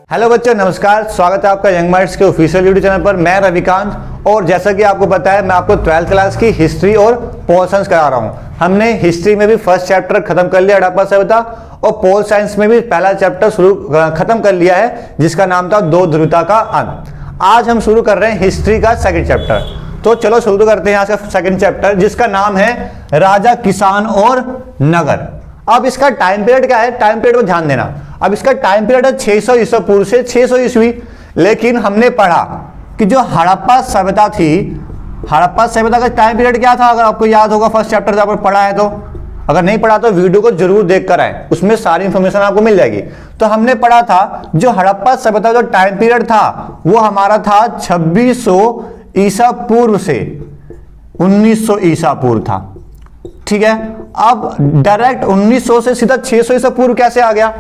Hello बच्चों, नमस्कार। स्वागत है आपका यंग माइंड्स के ऑफिशियल यूट्यूब चैनल पर। मैं रविकांत और जैसा कि आपको पता है, मैं आपको 12th क्लास की हिस्ट्री और पोल साइंस करा रहा हूं। हमने हिस्ट्री में भी फर्स्ट चैप्टर खत्म कर लिया, हड़प्पा सभ्यता, और पोल साइंस में भी पहला चैप्टर खत्म कर लिया है, जिसका नाम था दो ध्रुवता का अंत। आज हम शुरू कर रहे हैं हिस्ट्री का सेकेंड चैप्टर। तो चलो शुरू करते हैं आज का सेकेंड चैप्टर, जिसका नाम है राजा, किसान और नगर। अब इसका टाइम पीरियड क्या है, टाइम पीरियड पर ध्यान देना। अब इसका टाइम पीरियड है 600 ईसा पूर्व से 600 ईस्वी। लेकिन हमने पढ़ा कि जो हड़प्पा सभ्यता थी, हड़प्पा सभ्यता का टाइम पीरियड क्या था, अगर आपको याद होगा फर्स्ट चैप्टर जब पढ़ा है तो। अगर नहीं पढ़ा तो वीडियो को जरूर देख कर आए, उसमें सारी इंफॉर्मेशन आपको मिल जाएगी। तो हमने पढ़ा था जो हड़प्पा सभ्यता जो टाइम पीरियड था वो हमारा था 2600 ईसा पूर्व से 1900 ईसा पूर्व था। ठीक है। अब डायरेक्ट 1900 से सीधा 600 ईसा पूर्व कैसे आ गया,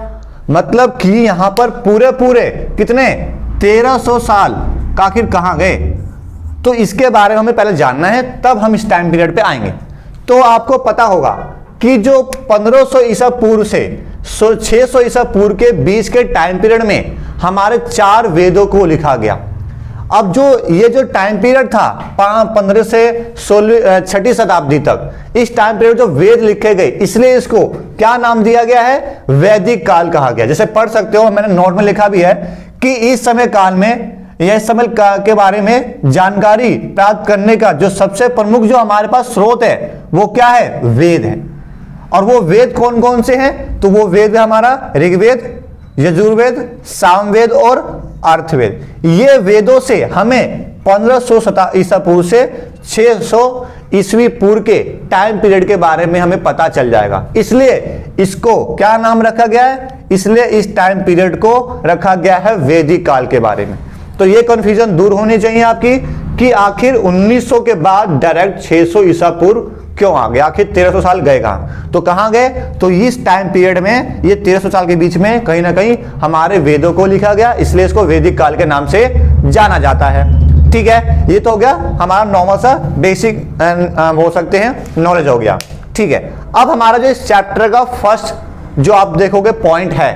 मतलब कि यहां पर पूरे कितने 1300 साल का आखिर कहां गए, तो इसके बारे में हमें पहले जानना है, तब हम इस टाइम पीरियड पे आएंगे। तो आपको पता होगा कि जो 1500 ईसा पूर्व से 600 ईसा पूर्व के बीच के टाइम पीरियड में हमारे 4 वेदों को लिखा गया। अब जो ये जो टाइम पीरियड था 15 से 6वीं शताब्दी तक, इस टाइम पीरियड जो वेद लिखे गए, इसलिए इसको क्या नाम दिया गया है, वैदिक काल कहा गया। जैसे पढ़ सकते हो, मैंने नोट में लिखा भी है कि इस समय काल में यह समय के बारे में जानकारी प्राप्त करने का जो सबसे प्रमुख जो हमारे पास स्रोत है वो क्या है, वेद है। और वो वेद कौन कौन से हैं, तो वो वेद है हमारा ऋग्वेद, यजुर्वेद, सामवेद और अर्थवेद। ये वेदों से हमें 1500 ईसा पूर्व से 600 ईस्वी पूर्व के टाइम पीरियड के बारे में हमें पता चल जाएगा। इसलिए इसको क्या नाम रखा गया है, इसलिए इस टाइम पीरियड को रखा गया है वैदिक काल के बारे में। तो ये कंफ्यूजन दूर होनी चाहिए आपकी कि आखिर 1900 के बाद डायरेक्ट 600 ईसा पूर्व क्यों आ गया, आखिर 1300 साल गए कहां, तो कहां गए, तो इस टाइम पीरियड में ये 1300 साल के बीच में कहीं ना कहीं हमारे वेदों को लिखा गया, इसलिए इसको वैदिक काल के नाम से जाना जाता है। ठीक है, ये तो हो गया हमारा नॉर्मल सा बेसिक हो सकते हैं नॉलेज हो गया। ठीक है, अब हमारा जो इस चैप्टर का फर्स्ट जो आप देखोगे पॉइंट है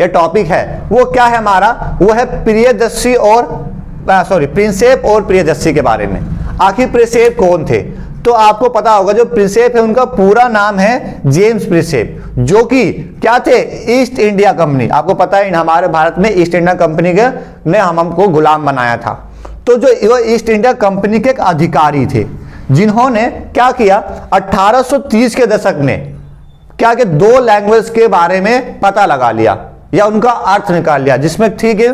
या टॉपिक है, वो क्या है हमारा, वो है प्रियदर्शी और प्रिंसेप और प्रियदर्शी के बारे में। आखिर प्रिंसेप कौन थे, तो आपको पता होगा जो प्रिंसेप है उनका पूरा नाम है जेम्स प्रिंसेप, जो कि क्या थे, ईस्ट इंडिया कंपनी। आपको पता है हमारे भारत में ईस्ट इंडिया कंपनी के ने हमको गुलाम बनाया था। तो जो ईस्ट इंडिया कंपनी के एक अधिकारी थे, जिन्होंने क्या किया 1830 के दशक में क्या कि 2 लैंग्वेज के बारे में पता लगा लिया या उनका अर्थ निकाल लिया, जिसमें थी कि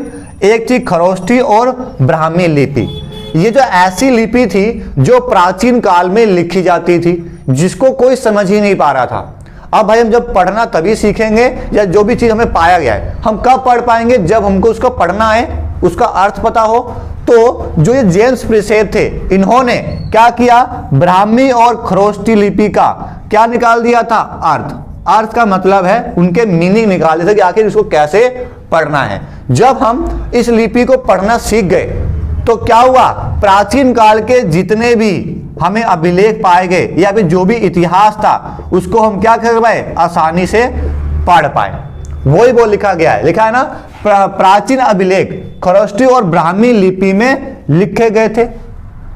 एक थी खरोष्ठी और ब्राह्मी लिपि। ये जो ऐसी लिपि थी जो प्राचीन काल में लिखी जाती थी, जिसको कोई समझ ही नहीं पा रहा था। अब भाई हम जब पढ़ना तभी सीखेंगे, या जो भी चीज हमें पाया गया है हम कब पढ़ पाएंगे, जब हमको उसको पढ़ना है, उसका अर्थ पता हो। तो जो ये जेम्स प्रिंसेप थे, इन्होंने क्या किया, ब्राह्मी और खरोष्ठी लिपि का क्या निकाल दिया था, अर्थ। अर्थ का मतलब है उनके मीनिंग निकाल दिया था कि आखिर इसको कैसे पढ़ना है। जब हम इस लिपि को पढ़ना सीख गए तो क्या हुआ, प्राचीन काल के जितने भी हमें अभिलेख पाए गए या फिर जो भी इतिहास था उसको हम क्या कर पाए, आसानी से पढ़ पाए। वही वो लिखा गया है, लिखा है ना, प्राचीन अभिलेख खरोष्ठी और ब्राह्मी लिपि में लिखे गए थे।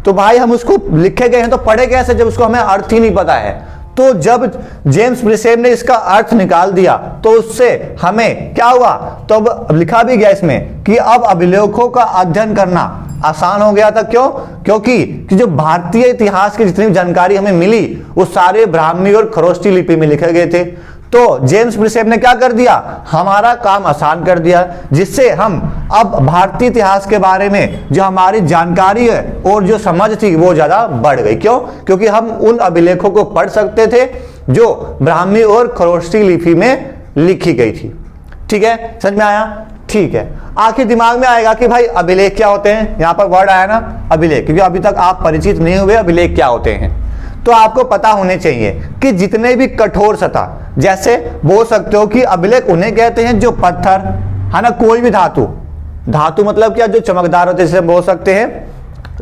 तो भाई हम उसको लिखे गए हैं तो पढ़े कैसे, जब उसको हमें अर्थ ही नहीं पता है। तो जब जेम्स प्रिंसेप ने इसका अर्थ निकाल दिया तो उससे हमें क्या हुआ, तो अब लिखा भी गया इसमें कि अब अभिलेखों का अध्ययन करना आसान हो गया था। क्यों, क्योंकि कि जो भारतीय इतिहास की जितनी जानकारी हमें मिली वो सारे ब्राह्मी और खरोष्ठी लिपि में लिखे गए थे। तो जेम्स प्रिंसेप ने क्या कर दिया, हमारा काम आसान कर दिया, जिससे हम अब भारतीय इतिहास के बारे में जो हमारी जानकारी है और जो समझ थी वो ज्यादा बढ़ गई। क्यों, क्योंकि हम उन अभिलेखों को पढ़ सकते थे जो ब्राह्मी और खरोष्ठी लिपि में लिखी गई थी। ठीक है, समझ में आया। ठीक है, आखिर दिमाग में आएगा कि भाई अभिलेख क्या होते हैं, यहां पर वर्ड आया ना अभिलेख, क्योंकि अभी तक आप परिचित नहीं हुए अभिलेख क्या होते हैं। तो आपको पता होने चाहिए कि जितने भी कठोर सतह, जैसे बोल सकते हो कि अभिलेख उन्हें कहते हैं जो पत्थर है ना, कोई भी धातु, धातु मतलब क्या, जो चमकदार होते हैं, जैसे बोल सकते हैं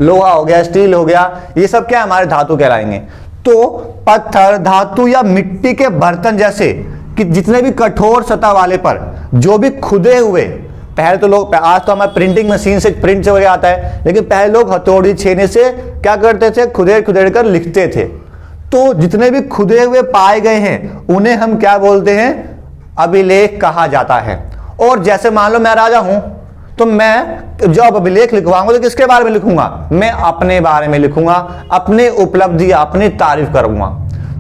लोहा हो गया, स्टील हो गया, ये सब क्या हमारे धातु कहलाएंगे। तो पत्थर, धातु या मिट्टी के बर्तन जैसे कि जितने भी कठोर सतह वाले पर जो भी खुदे हुए पहले तो लोग, आज तो हमारे प्रिंटिंग मशीन से प्रिंट से वगैरह आता है, लेकिन पहले लोग हथौड़ी छेने से क्या करते थे, खुदेड़ खुदेड़ कर लिखते थे। तो जितने भी खुदे हुए पाए गए हैं उन्हें हम क्या बोलते हैं, अभिलेख कहा जाता है। और जैसे मान लो मैं राजा हूं, तो मैं जो अब अभिलेख लिखवाऊंगा तो किसके बारे में लिखूंगा, मैं अपने बारे में लिखूंगा, अपने उपलब्धियां, अपनी तारीफ करूंगा।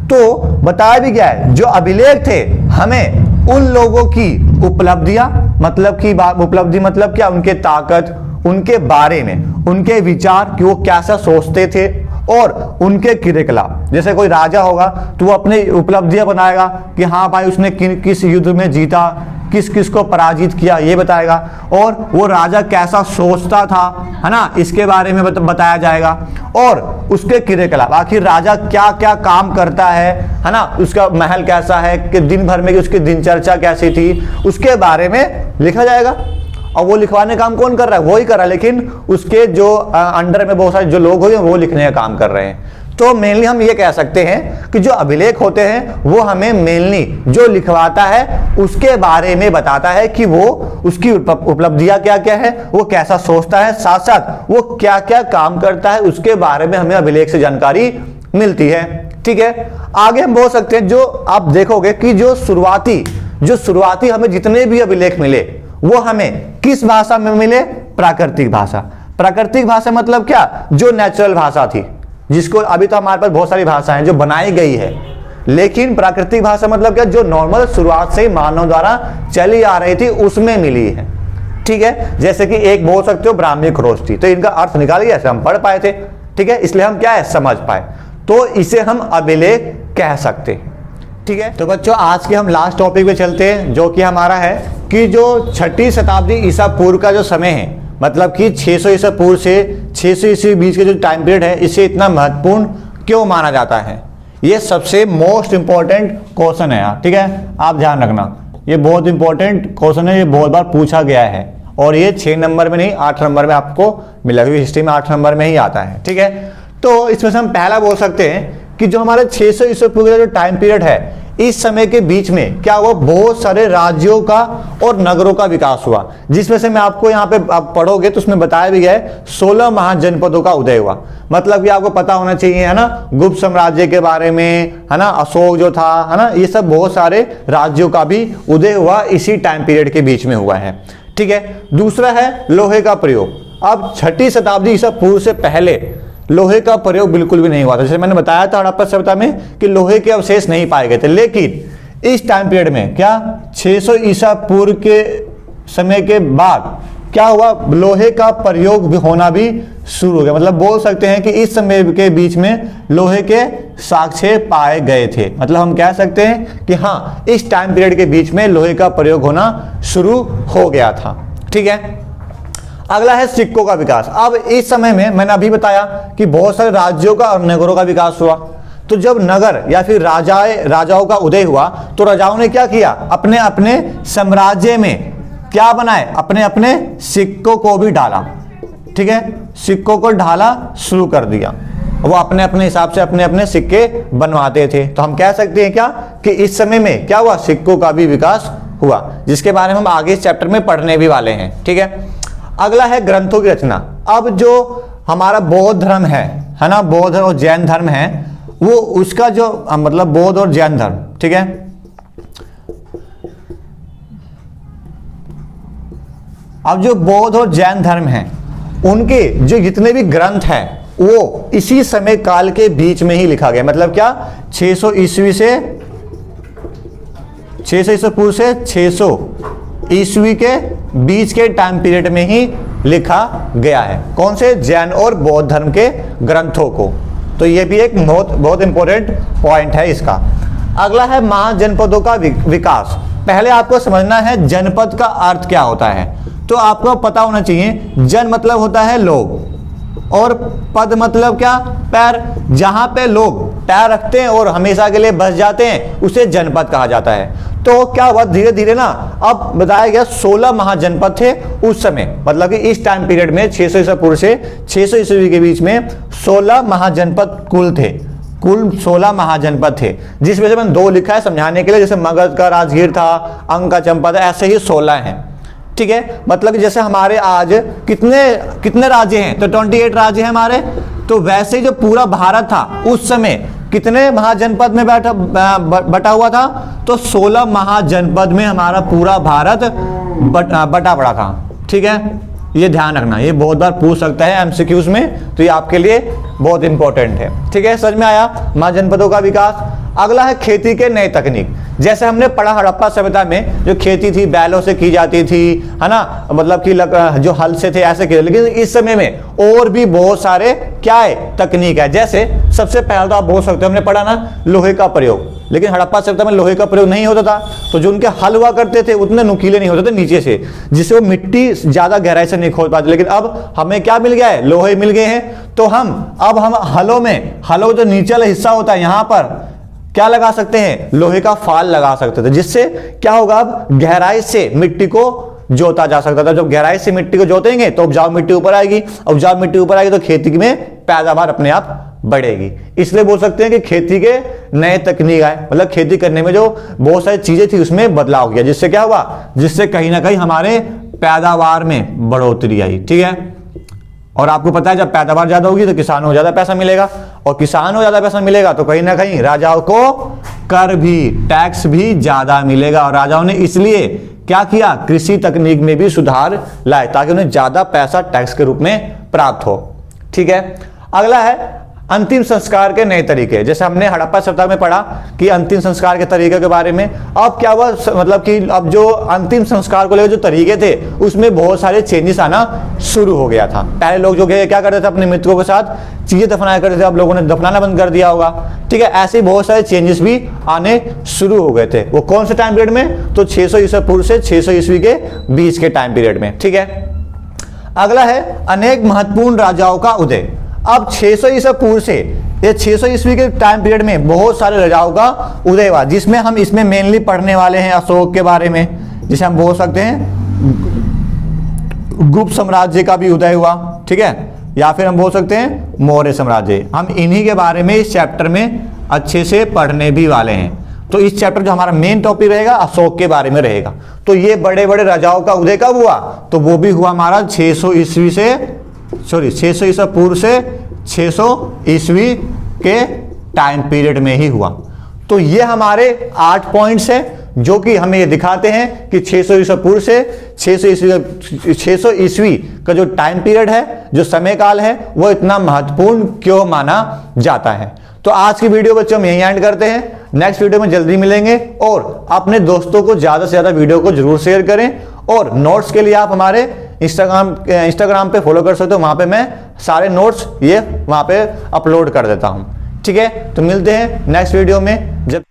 तो बताया भी गया है, जो अभिलेख थे हमें उन लोगों की उपलब्धियां, मतलब की उपलब्धि मतलब क्या, उनके ताकत, उनके बारे में, उनके विचार कि वो कैसा सोचते थे, और उनके क्रियाकलाप। जैसे कोई राजा होगा तो वो अपनी उपलब्धियां बनाएगा कि हाँ भाई उसने किस युद्ध में जीता, किस किस को पराजित किया, ये बताएगा। और वो राजा कैसा सोचता था, है ना, इसके बारे में बताया जाएगा। और उसके क्रियाकलाप, आखिर राजा क्या क्या काम करता है ना, उसका महल कैसा है, कि दिन भर में उसकी दिनचर्या कैसी थी, उसके बारे में लिखा जाएगा। और वो लिखवाने का काम कौन कर रहा है, वो ही कर रहा है, लेकिन उसके जो अंडर में बहुत सारे जो लोग होंगे वो लिखने का काम कर रहे हैं। तो मेनली हम ये कह सकते हैं कि जो अभिलेख होते हैं वो हमें मेनली जो लिखवाता है उसके बारे में बताता है कि वो उसकी उपलब्धियां क्या क्या है, वो कैसा सोचता है, साथ साथ वो क्या क्या काम करता है, उसके बारे में हमें अभिलेख से जानकारी मिलती है। ठीक है, आगे हम बोल सकते हैं, जो आप देखोगे कि जो शुरुआती हमें जितने भी अभिलेख मिले वो हमें किस भाषा में मिले, प्राकृतिक भाषा। प्राकृतिक भाषा मतलब क्या, जो नेचुरल भाषा थी, जिसको अभी तो हमारे पास बहुत सारी भाषाएं जो बनाई गई है, लेकिन प्राकृतिक भाषा मतलब क्या, जो नॉर्मल शुरुआत से ही मानव द्वारा चली आ रही थी उसमें मिली है। ठीक है, जैसे कि एक बोल सकते हो ब्राह्मी खरोच थी, तो इनका अर्थ निकालिए, ऐसे हम पढ़ पाए थे। ठीक है, इसलिए हम क्या है, समझ पाए, तो इसे हम अभिलेख कह सकते हैं। ठीक है, तो बच्चों आज के हम लास्ट टॉपिक पे चलते हैं, जो कि हमारा है कि जो 6ठी शताब्दी ईसा पूर्व का जो समय है, मतलब कि 600 ईसा पूर्व से 600 ईस्वी बीच के जो टाइम पीरियड है, इसे इतना महत्वपूर्ण क्यों माना जाता है। ये सबसे मोस्ट इंपॉर्टेंट क्वेश्चन है यार। ठीक है, आप ध्यान रखना, ये बहुत इंपॉर्टेंट क्वेश्चन है, ये बहुत बार पूछा गया है, और ये 6 नंबर में नहीं 8 नंबर में आपको मिलेगा, हिस्ट्री में 8 नंबर में ही आता है। ठीक है, तो इसमें से हम पहला बोल सकते हैं कि जो हमारे 600 ईस्वी पूर्व का जो टाइम पीरियड है, इस समय के बीच में क्या हुआ, बहुत सारे राज्यों का और नगरों का विकास हुआ, जिसमें से मैं आपको यहाँ पे आप पढ़ोगे तो उसमें बताया भी गया है 16 महाजनपदों का उदय हुआ। मतलब कि आपको पता होना चाहिए, है ना, गुप्त साम्राज्य के बारे में, है ना, अशोक जो था, है ना, ये सब बहुत सारे राज्यों का भी उदय हुआ इसी टाइम पीरियड के बीच में हुआ है। ठीक है, दूसरा है लोहे का प्रयोग। अब 6ठी शताब्दी ईसा पूर्व से पहले लोहे का प्रयोग बिल्कुल भी नहीं हुआ था। जैसे मैंने बताया था हड़प्पा सभ्यता में कि लोहे के अवशेष नहीं पाए गए थे, लेकिन इस टाइम पीरियड में क्या 600 ईसा पूर्व के समय के बाद क्या हुआ, लोहे का प्रयोग भी होना भी शुरू हो गया। मतलब बोल सकते हैं कि इस समय के बीच में लोहे के साक्ष्य पाए गए थे। मतलब हम कह सकते हैं कि हाँ, इस टाइम पीरियड के बीच में लोहे का प्रयोग होना शुरू हो गया था। ठीक है, अगला है सिक्कों का विकास। अब इस समय में मैंने अभी बताया कि बहुत सारे राज्यों का और नगरों का विकास हुआ। तो जब नगर या फिर राजाओं का उदय हुआ तो राजाओं ने क्या किया, अपने अपने साम्राज्य में क्या बनाए, अपने अपने सिक्कों को भी डाला। ठीक है, सिक्कों को ढाला शुरू कर दिया, वो अपने अपने हिसाब से अपने अपने सिक्के बनवाते थे। तो हम कह सकते हैं क्या कि इस समय में क्या हुआ, सिक्कों का भी विकास हुआ, जिसके बारे में हम आगे इस चैप्टर में पढ़ने भी वाले हैं। ठीक है, अगला है ग्रंथों की रचना। अब जो हमारा बौद्ध धर्म है ना, बौद्ध और जैन धर्म है, वो उसका जो मतलब बौद्ध और जैन धर्म, ठीक है, अब जो बौद्ध और जैन धर्म है उनके जो जितने भी ग्रंथ हैं वो इसी समय काल के बीच में ही लिखा गया। मतलब क्या, 600 ईस्वी से 600 ईसा पूर्व से 600 ईस्वी के बीच के टाइम पीरियड में ही लिखा गया है। कौन से, जैन और बौद्ध धर्म के ग्रंथों को। तो ये भी एक बहुत इंपॉर्टेंट पॉइंट है इसका। अगला है महाजनपदों का विकास। पहले आपको समझना है जनपद का अर्थ क्या होता है। तो आपको पता होना चाहिए, जन मतलब होता है लोग, और पद मतलब क्या, पैर। जहां पे लोग पैर रखते हैं और हमेशा के लिए बस जाते हैं उसे जनपद कहा जाता है। तो क्या हुआ, धीरे धीरे ना, अब बताया गया 16 महाजनपद थे उस समय। मतलब कि इस टाइम पीरियड में 600 ईसा पूर्व से 600 ईस्वी के बीच में 16 महाजनपद कुल थे, कुल 16 महाजनपद थे, जिसमें से मैंने 2 लिखा है समझाने के लिए, जैसे मगध का राजगीर था, अंग का चंपा था, ऐसे ही 16 हैं। ठीक है, मतलब कि जैसे हमारे आज कितने कितने राज्य हैं, तो 28 राज्य हैं हमारे। तो वैसे जो पूरा भारत था उस समय कितने महाजनपद में बटा हुआ था, तो 16 महाजनपद में हमारा पूरा भारत बटा पड़ा था। ठीक है, ये ध्यान रखना, ये बहुत बार पूछ सकता है एमसीक्यूज में, तो ये आपके लिए बहुत इंपॉर्टेंट है। ठीक है, समझ में आया महाजनपदों का विकास। अगला है खेती के नए तकनीक। जैसे हमने पढ़ा हड़प्पा सभ्यता में जो खेती थी बैलों से की जाती थी, है ना, मतलब कि जो हल से थे ऐसे किए, लेकिन इस समय में और भी बहुत सारे क्या है तकनीक है। जैसे सबसे पहले तो आप बोल सकते हो, हमने पढ़ा ना लोहे का प्रयोग, लेकिन हड़प्पा सभ्यता में लोहे का प्रयोग नहीं होता था, तो जो उनके हल हुआ करते थे उतने नुकीले नहीं होते थे नीचे से, जिससे वो मिट्टी ज्यादा गहराई से नहीं खोद पाते। लेकिन अब हमें क्या मिल गया है, लोहे मिल गए हैं, तो हम हलों जो नीचे हिस्सा होता है यहाँ पर क्या लगा सकते हैं, लोहे का फाल लगा सकते थे, जिससे क्या होगा, अब गहराई से मिट्टी को जोता जा सकता था। जब गहराई से मिट्टी को जोतेंगे तो उपजाऊ मिट्टी ऊपर आएगी, उपजाऊ मिट्टी ऊपर आएगी तो खेती में पैदावार अपने आप बढ़ेगी। इसलिए बोल सकते हैं कि खेती के नए तकनीक आए, मतलब खेती करने में जो बहुत सारी चीजें थी उसमें बदलाव किया, जिससे क्या हुआ, जिससे कहीं ना कहीं हमारे पैदावार में बढ़ोतरी आई। ठीक है, और आपको पता है जब पैदावार ज्यादा होगी तो किसानों को ज्यादा पैसा मिलेगा, और किसानों को ज्यादा पैसा मिलेगा तो कहीं ना कहीं राजाओं को कर भी, टैक्स भी ज्यादा मिलेगा। और राजाओं ने इसलिए क्या किया, कृषि तकनीक में भी सुधार लाए ताकि उन्हें ज्यादा पैसा टैक्स के रूप में प्राप्त हो। ठीक है, अगला है अंतिम संस्कार के नए तरीके। जैसे हमने हड़प्पा सभ्यता में पढ़ा कि अंतिम संस्कार के तरीके के बारे में, अब क्या हुआ, मतलब कि अब जो अंतिम संस्कार को लेकर जो तरीके थे उसमें बहुत सारे चेंजेस आना शुरू हो गया था। पहले लोग जो क्या करते थे, अपने मित्रों के साथ चीजें दफनाया करते थे, अब लोगों ने दफनाना बंद कर दिया होगा। ठीक है, ऐसे बहुत सारे चेंजेस भी आने शुरू हो गए थे। वो कौन से टाइम पीरियड में, तो 600 ईसा पूर्व से 600 ईस्वी के बीच के टाइम पीरियड में। ठीक है, अगला है अनेक महत्वपूर्ण राजाओं का उदय। अब 600 ईसा पूर्व से ये 600 ईस्वी के टाइम पीरियड में बहुत सारे राजाओं का उदय हुआ, जिसमें हम इसमें मेनली पढ़ने वाले हैं अशोक के बारे में, जिसे हम बोल सकते हैं गुप्त साम्राज्य का भी उदय हुआ। ठीक है, या फिर हम बोल सकते हैं मौर्य साम्राज्य। हम इन्हीं के बारे में इस चैप्टर में अच्छे से पढ़ने भी वाले हैं। तो इस चैप्टर जो हमारा मेन टॉपिक रहेगा अशोक के बारे में रहेगा। तो ये बड़े बड़े राजाओं का उदय कब हुआ, तो वो भी हुआ हमारा 600 ईसा पूर्व से 600 ईस्वी के टाइम पीरियड में ही हुआ। तो ये हमारे 8 पॉइंट्स हैं जो कि हमें ये दिखाते हैं कि 600 ईसा पूर्व से 600 ईस्वी का जो टाइम पीरियड है, जो समय काल है, वो इतना महत्वपूर्ण क्यों माना जाता है। तो आज की वीडियो बच्चों हम यहीं एंड करते हैं। नेक्स्ट वीडियो में जल्दी मिलेंगे, और अपने दोस्तों को ज्यादा से ज्यादा वीडियो को जरूर शेयर करें। और नोट्स के लिए आप हमारे इंस्टाग्राम पे फॉलो कर सकते हो, वहां पे मैं सारे नोट्स ये वहां पे अपलोड कर देता हूं। ठीक है, तो मिलते हैं नेक्स्ट वीडियो में। जब